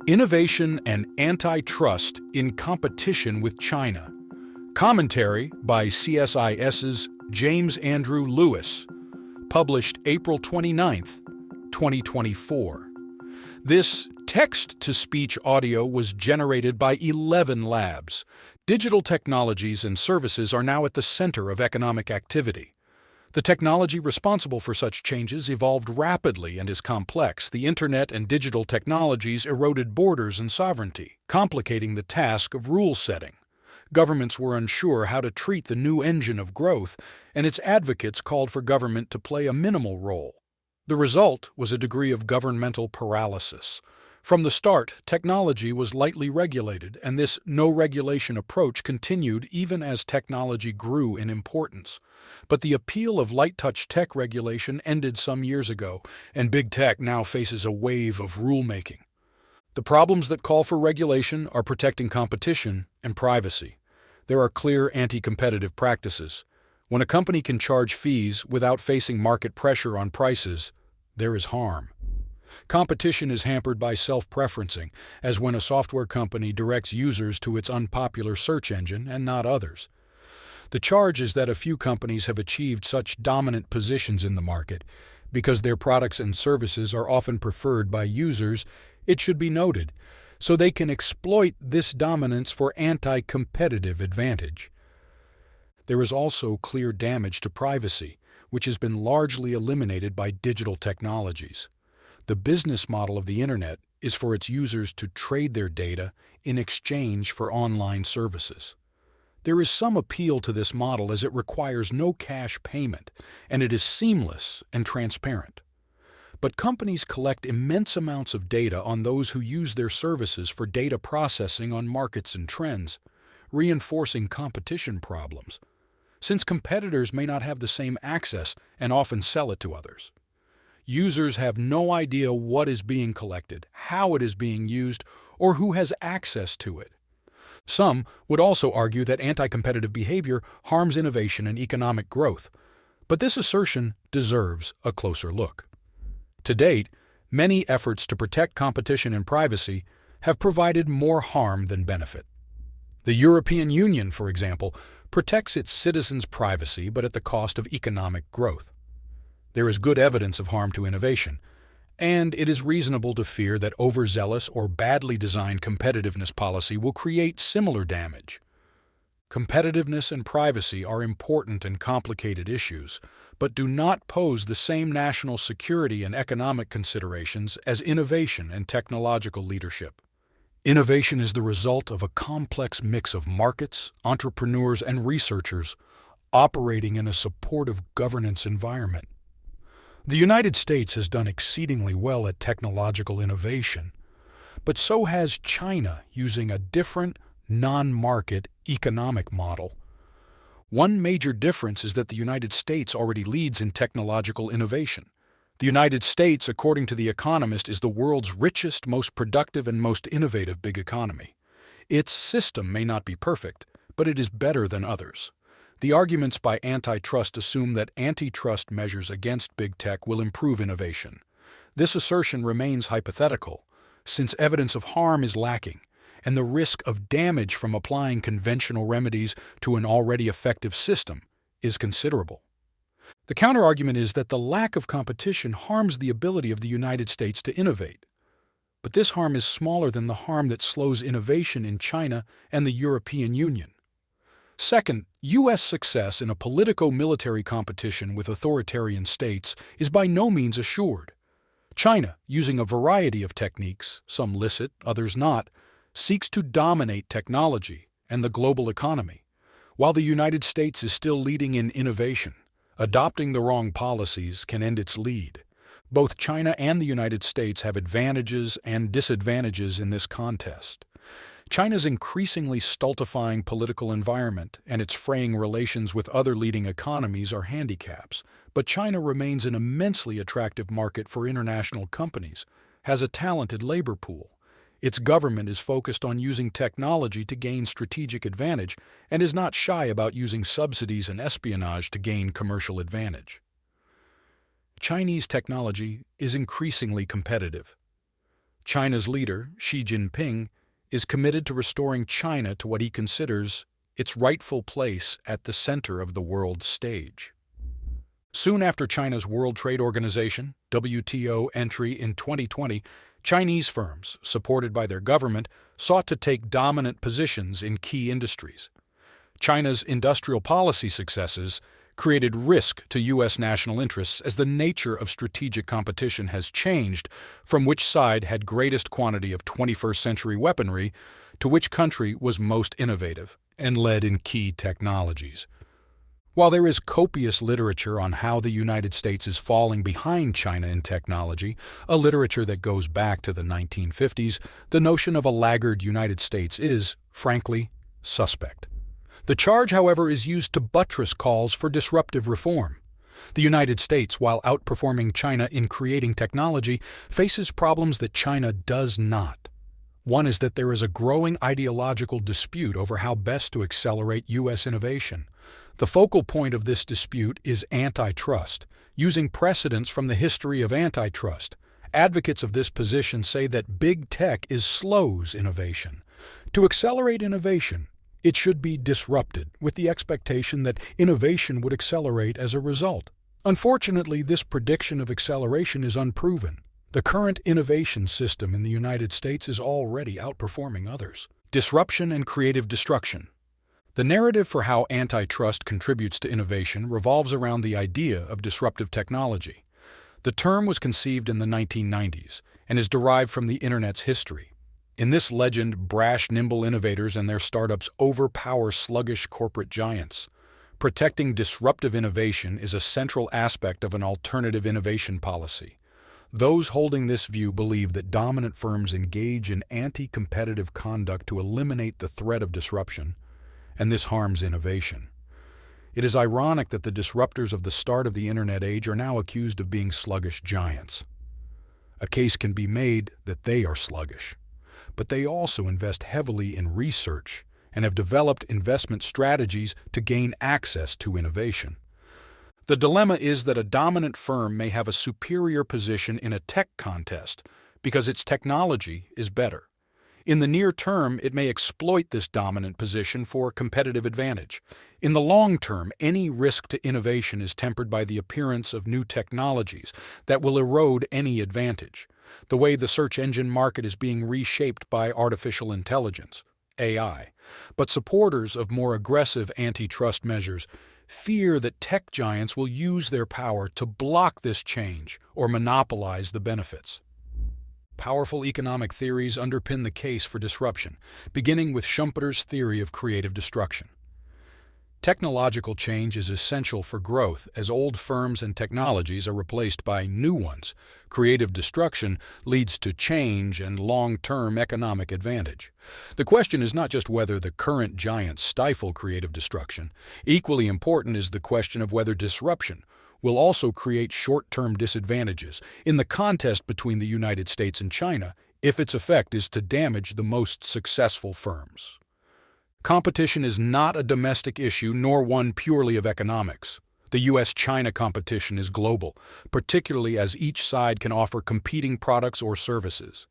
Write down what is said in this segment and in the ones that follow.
Innovation and Antitrust in Competition with China. Commentary by CSIS's James Andrew Lewis, published April 29, 2024. This text-to-speech audio was generated by 11 labs. Digital technologies and services are now at the center of economic activity. The technology responsible for such changes evolved rapidly and is complex. The internet and digital technologies eroded borders and sovereignty, complicating the task of rule setting. Governments were unsure how to treat the new engine of growth, and its advocates called for government to play a minimal role. The result was a degree of governmental paralysis. From the start, technology was lightly regulated, and this no-regulation approach continued even as technology grew in importance. But the appeal of light-touch tech regulation ended some years ago, and big tech now faces a wave of rulemaking. The problems that call for regulation are protecting competition and privacy. There are clear anti-competitive practices. When a company can charge fees without facing market pressure on prices, there is harm. Competition is hampered by self-preferencing, as when a software company directs users to its unpopular search engine and not others. The charge is that a few companies have achieved such dominant positions in the market. Because their products and services are often preferred by users, it should be noted, so they can exploit this dominance for anti-competitive advantage. There is also clear damage to privacy, which has been largely eliminated by digital technologies. The business model of the Internet is for its users to trade their data in exchange for online services. There is some appeal to this model as it requires no cash payment, and it is seamless and transparent. But companies collect immense amounts of data on those who use their services for data processing on markets and trends, reinforcing competition problems, since competitors may not have the same access and often sell it to others. Users have no idea what is being collected, how it is being used, or who has access to it. Some would also argue that anti-competitive behavior harms innovation and economic growth, but this assertion deserves a closer look. To date, many efforts to protect competition and privacy have provided more harm than benefit. The European Union, for example, protects its citizens' privacy but at the cost of economic growth. There is good evidence of harm to innovation, and it is reasonable to fear that overzealous or badly designed competitiveness policy will create similar damage. Competitiveness and privacy are important and complicated issues, but do not pose the same national security and economic considerations as innovation and technological leadership. Innovation is the result of a complex mix of markets, entrepreneurs, and researchers operating in a supportive governance environment. The United States has done exceedingly well at technological innovation, but so has China using a different, non-market economic model. One major difference is that the United States already leads in technological innovation. The United States, according to The Economist, is the world's richest, most productive, and most innovative big economy. Its system may not be perfect, but it is better than others. The arguments by Antitrust assume that antitrust measures against big tech will improve innovation. This assertion remains hypothetical, since evidence of harm is lacking, and the risk of damage from applying conventional remedies to an already effective system is considerable. The counterargument is that the lack of competition harms the ability of the United States to innovate. But this harm is smaller than the harm that slows innovation in China and the European Union. Second, U.S. success in a politico-military competition with authoritarian states is by no means assured. China, using a variety of techniques, some licit, others not, seeks to dominate technology and the global economy, while the United States is still leading in innovation. Adopting the wrong policies can end its lead. Both China and the United States have advantages and disadvantages in this contest. China's increasingly stultifying political environment and its fraying relations with other leading economies are handicaps, but China remains an immensely attractive market for international companies, has a talented labor pool. Its government is focused on using technology to gain strategic advantage and is not shy about using subsidies and espionage to gain commercial advantage. Chinese technology is increasingly competitive. China's leader, Xi Jinping, is committed to restoring China to what he considers its rightful place at the center of the world stage. Soon after China's World Trade Organization (WTO) entry in 2020, Chinese firms, supported by their government, sought to take dominant positions in key industries. China's industrial policy successes created risk to U.S. national interests as the nature of strategic competition has changed from which side had greatest quantity of 21st century weaponry to which country was most innovative and led in key technologies. While there is copious literature on how the United States is falling behind China in technology, a literature that goes back to the 1950s, the notion of a laggard United States is, frankly, suspect. The charge, however, is used to buttress calls for disruptive reform. The United States, while outperforming China in creating technology, faces problems that China does not. One is that there is a growing ideological dispute over how best to accelerate U.S. innovation. The focal point of this dispute is antitrust, using precedents from the history of antitrust. Advocates of this position say that big tech slows innovation. To accelerate innovation, it should be disrupted, with the expectation that innovation would accelerate as a result. Unfortunately, this prediction of acceleration is unproven. The current innovation system in the United States is already outperforming others. Disruption and creative destruction. The narrative for how antitrust contributes to innovation revolves around the idea of disruptive technology. The term was conceived in the 1990s and is derived from the Internet's history. In this legend, brash, nimble innovators and their startups overpower sluggish corporate giants. Protecting disruptive innovation is a central aspect of an alternative innovation policy. Those holding this view believe that dominant firms engage in anti-competitive conduct to eliminate the threat of disruption, and this harms innovation. It is ironic that the disruptors of the start of the Internet age are now accused of being sluggish giants. A case can be made that they are sluggish, but they also invest heavily in research and have developed investment strategies to gain access to innovation. The dilemma is that a dominant firm may have a superior position in a tech contest because its technology is better. In the near term, it may exploit this dominant position for competitive advantage. In the long term, any risk to innovation is tempered by the appearance of new technologies that will erode any advantage. The way the search engine market is being reshaped by artificial intelligence, AI. But supporters of more aggressive antitrust measures fear that tech giants will use their power to block this change or monopolize the benefits. Powerful economic theories underpin the case for disruption, beginning with Schumpeter's theory of creative destruction. Technological change is essential for growth as old firms and technologies are replaced by new ones. Creative destruction leads to change and long-term economic advantage. The question is not just whether the current giants stifle creative destruction. Equally important is the question of whether disruption will also create short-term disadvantages in the contest between the United States and China if its effect is to damage the most successful firms. Competition is not a domestic issue nor one purely of economics. The U.S.-China competition is global, particularly as each side can offer competing products or services.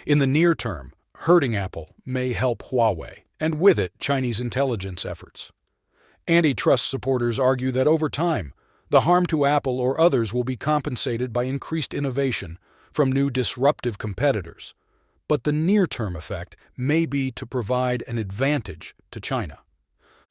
In the near term, hurting Apple may help Huawei, and with it, Chinese intelligence efforts. Antitrust supporters argue that over time, the harm to Apple or others will be compensated by increased innovation from new disruptive competitors. But the near-term effect may be to provide an advantage to China.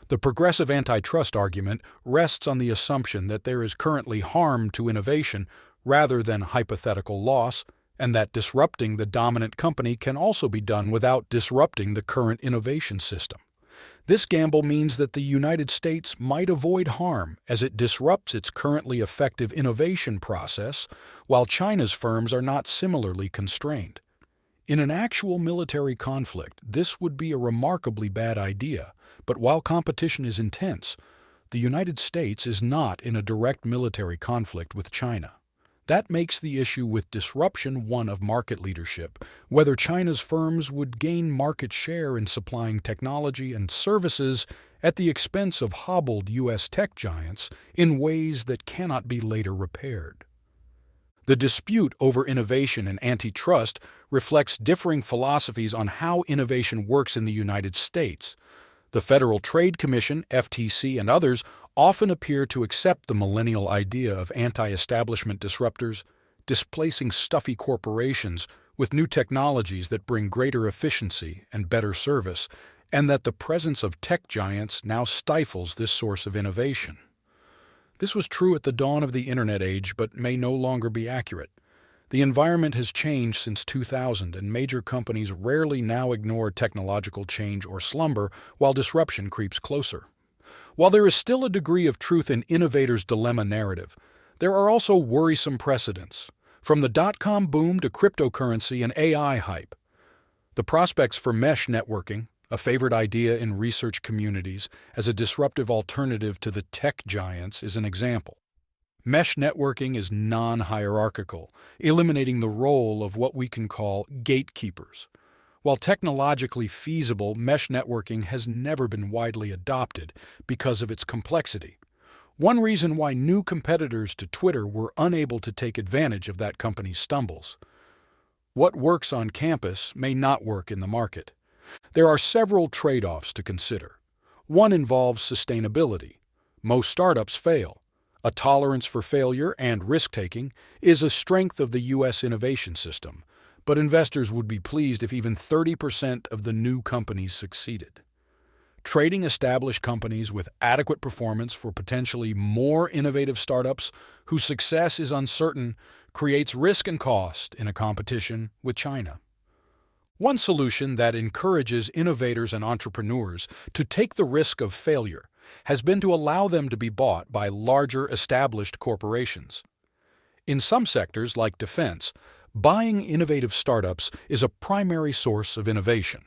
The progressive antitrust argument rests on the assumption that there is currently harm to innovation rather than hypothetical loss, and that disrupting the dominant company can also be done without disrupting the current innovation system. This gamble means that the United States might avoid harm as it disrupts its currently effective innovation process, while China's firms are not similarly constrained. In an actual military conflict, this would be a remarkably bad idea, but while competition is intense, the United States is not in a direct military conflict with China. That makes the issue with disruption one of market leadership, whether China's firms would gain market share in supplying technology and services at the expense of hobbled U.S. tech giants in ways that cannot be later repaired. The dispute over innovation and antitrust reflects differing philosophies on how innovation works in the United States. The Federal Trade Commission, FTC, and others often appear to accept the millennial idea of anti-establishment disruptors, displacing stuffy corporations with new technologies that bring greater efficiency and better service, and that the presence of tech giants now stifles this source of innovation. This was true at the dawn of the Internet age, but may no longer be accurate. The environment has changed since 2000, and major companies rarely now ignore technological change or slumber while disruption creeps closer. While there is still a degree of truth in innovators' dilemma narrative, there are also worrisome precedents, from the dot-com boom to cryptocurrency and AI hype. The prospects for mesh networking, a favored idea in research communities as a disruptive alternative to the tech giants, is an example. Mesh networking is non-hierarchical, eliminating the role of what we can call gatekeepers. While technologically feasible, mesh networking has never been widely adopted because of its complexity. One reason why new competitors to Twitter were unable to take advantage of that company's stumbles. What works on campus may not work in the market. There are several trade-offs to consider. One involves sustainability. Most startups fail. A tolerance for failure and risk-taking is a strength of the U.S. innovation system, but investors would be pleased if even 30% of the new companies succeeded. Trading established companies with adequate performance for potentially more innovative startups whose success is uncertain creates risk and cost in a competition with China. One solution that encourages innovators and entrepreneurs to take the risk of failure has been to allow them to be bought by larger established corporations. In some sectors, like defense, buying innovative startups is a primary source of innovation.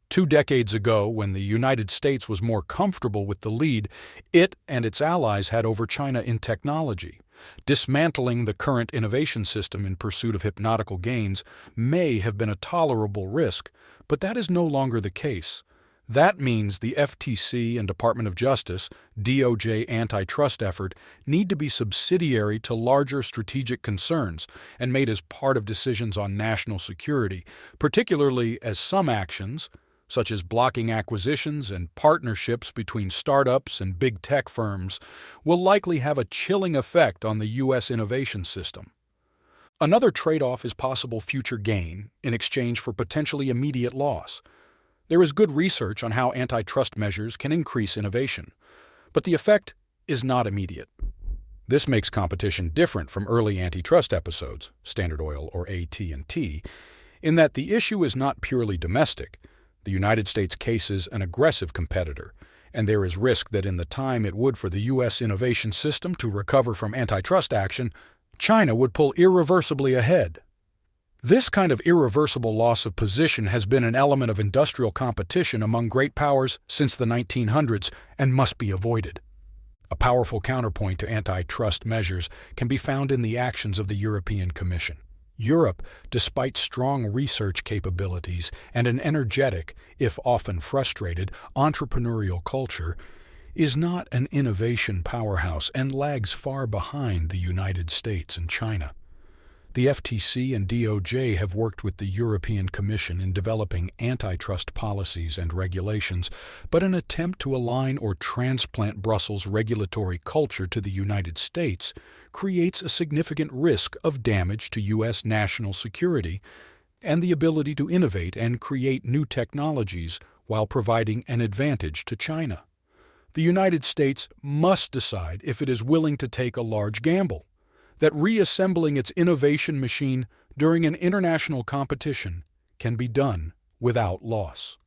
2 decades ago, when the United States was more comfortable with the lead it and its allies had over China in technology, dismantling the current innovation system in pursuit of hypnotical gains may have been a tolerable risk, but that is no longer the case. That means the FTC and Department of Justice, DOJ antitrust effort need to be subsidiary to larger strategic concerns and made as part of decisions on national security, particularly as some actions, such as blocking acquisitions and partnerships between startups and big tech firms, will likely have a chilling effect on the U.S. innovation system. Another trade-off is possible future gain in exchange for potentially immediate loss. There is good research on how antitrust measures can increase innovation, but the effect is not immediate. This makes competition different from early antitrust episodes, Standard Oil or AT&T, in that the issue is not purely domestic. The United States cases an aggressive competitor, and there is risk that in the time it would for the U.S. innovation system to recover from antitrust action, China would pull irreversibly ahead. This kind of irreversible loss of position has been an element of industrial competition among great powers since the 1900s and must be avoided. A powerful counterpoint to antitrust measures can be found in the actions of the European Commission. Europe, despite strong research capabilities and an energetic, if often frustrated, entrepreneurial culture, is not an innovation powerhouse and lags far behind the United States and China. The FTC and DOJ have worked with the European Commission in developing antitrust policies and regulations, but an attempt to align or transplant Brussels' regulatory culture to the United States creates a significant risk of damage to U.S. national security and the ability to innovate and create new technologies while providing an advantage to China. The United States must decide if it is willing to take a large gamble, that reassembling its innovation machine during an international competition can be done without loss.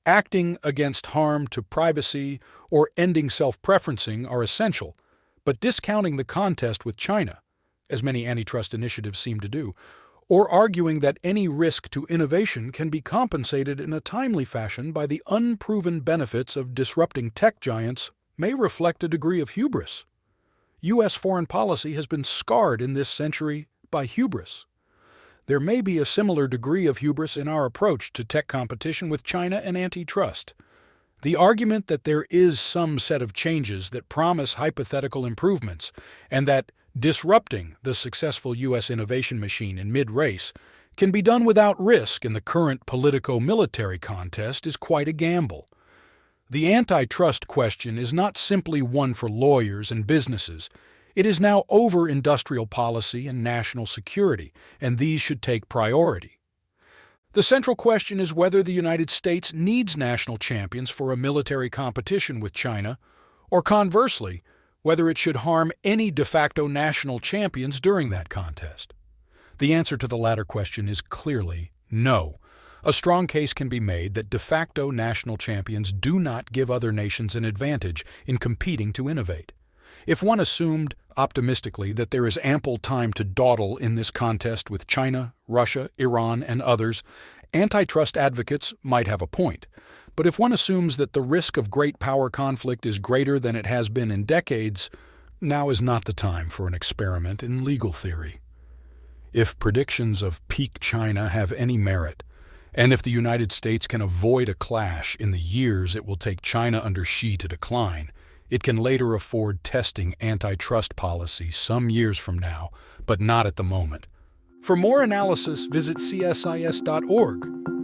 Acting against harm to privacy or ending self-preferencing are essential, but discounting the contest with China, as many antitrust initiatives seem to do, or arguing that any risk to innovation can be compensated in a timely fashion by the unproven benefits of disrupting tech giants may reflect a degree of hubris. U.S. foreign policy has been scarred in this century by hubris. There may be a similar degree of hubris in our approach to tech competition with China and antitrust. The argument that there is some set of changes that promise hypothetical improvements, and that Disrupting the successful U.S. innovation machine in mid-race can be done without risk, and the current politico-military contest is quite a gamble. The antitrust question is not simply one for lawyers and businesses. It is now over industrial policy and national security, and these should take priority. The central question is whether the United States needs national champions for a military competition with China, or conversely, whether it should harm any de facto national champions during that contest. The answer to the latter question is clearly no. A strong case can be made that de facto national champions do not give other nations an advantage in competing to innovate. If one assumed, optimistically, that there is ample time to dawdle in this contest with China, Russia, Iran, and others, antitrust advocates might have a point. But if one assumes that the risk of great power conflict is greater than it has been in decades, now is not the time for an experiment in legal theory. If predictions of peak China have any merit, and if the United States can avoid a clash in the years it will take China under Xi to decline, it can later afford testing antitrust policy some years from now, but not at the moment. For more analysis, visit csis.org.